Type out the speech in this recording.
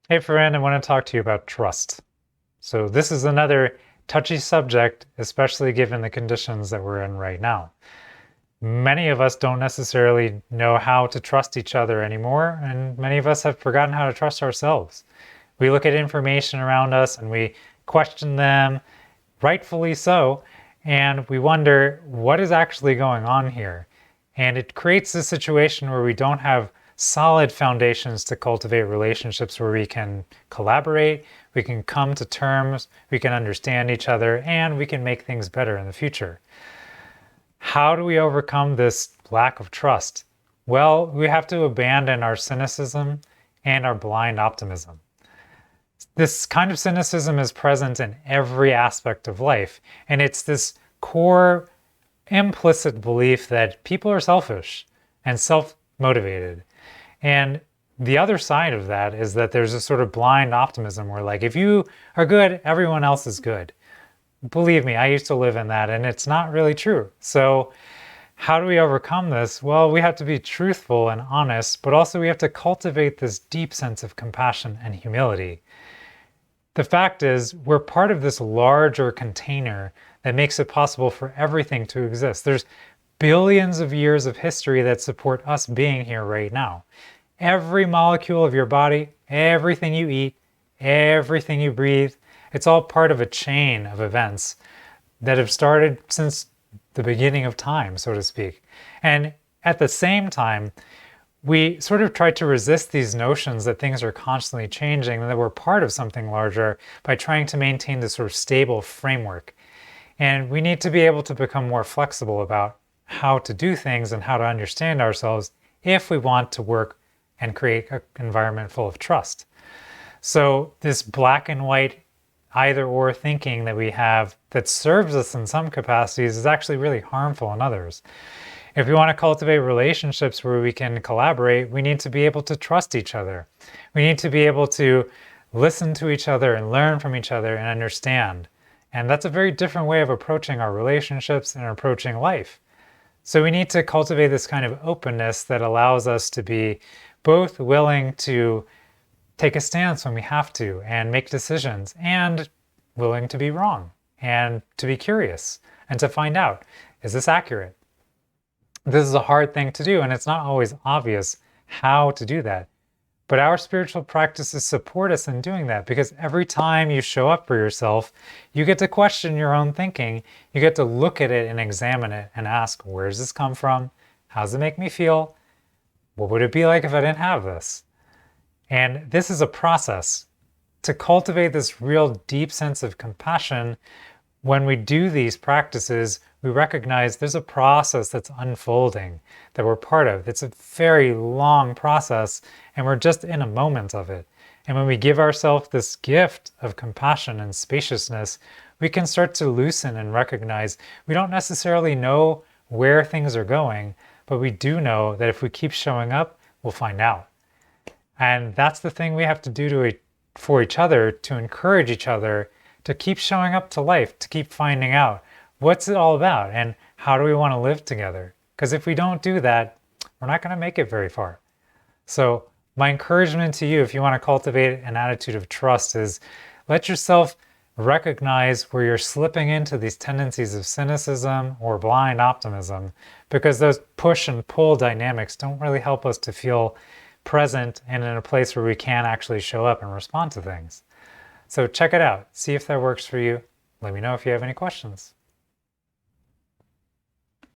Hey friend, I want to talk to you about trust. So this is another touchy subject, especially given the conditions that we're in right now. Many of us don't necessarily know how to trust each other anymore, and many of us have forgotten how to trust ourselves. We look at information around us and we question them, rightfully so, and we wonder what is actually going on here. And it creates a situation where we don't have solid foundations to cultivate relationships where we can collaborate, we can come to terms, we can understand each other, and we can make things better in the future. How do we overcome this lack of trust? Well, we have to abandon our cynicism and our blind optimism. This kind of cynicism is present in every aspect of life, and it's this core implicit belief that people are selfish and self-motivated. And the other side of that is that there's a sort of blind optimism where, like, if you are good, everyone else is good. Believe me, I used to live in that, and it's not really true. So how do we overcome this? Well, we have to be truthful and honest, but also we have to cultivate this deep sense of compassion and humility. The fact is, we're part of this larger container that makes it possible for everything to exist. There's billions of years of history that support us being here right now. Every molecule of your body, everything you eat, everything you breathe, it's all part of a chain of events that have started since the beginning of time, so to speak. And at the same time, we sort of try to resist these notions that things are constantly changing and that we're part of something larger by trying to maintain this sort of stable framework. And we need to be able to become more flexible about how to do things and how to understand ourselves if we want to work and create an environment full of trust. So this black and white either or thinking that we have that serves us in some capacities is actually really harmful in others. If we want to cultivate relationships where we can collaborate, we need to be able to trust each other. We need to be able to listen to each other and learn from each other and understand. And that's a very different way of approaching our relationships and approaching life. So we need to cultivate this kind of openness that allows us to be both willing to take a stance when we have to and make decisions, and willing to be wrong and to be curious and to find out, is this accurate? This is a hard thing to do, and it's not always obvious how to do that. But our spiritual practices support us in doing that, because every time you show up for yourself, you get to question your own thinking. You get to look at it and examine it and ask, where does this come from? How does it make me feel? What would it be like if I didn't have this? And this is a process. To cultivate this real deep sense of compassion, when we do these practices, we recognize there's a process that's unfolding that we're part of. It's a very long process, and we're just in a moment of it. And when we give ourselves this gift of compassion and spaciousness, we can start to loosen and recognize we don't necessarily know where things are going, but we do know that if we keep showing up, we'll find out. And that's the thing we have to do for each other, to encourage each other to keep showing up to life, to keep finding out what's it all about and how do we want to live together. Because if we don't do that, we're not going to make it very far. So my encouragement to you, if you want to cultivate an attitude of trust, is let yourself recognize where you're slipping into these tendencies of cynicism or blind optimism, because those push and pull dynamics don't really help us to feel present and in a place where we can actually show up and respond to things. So check it out. See if that works for you. Let me know if you have any questions.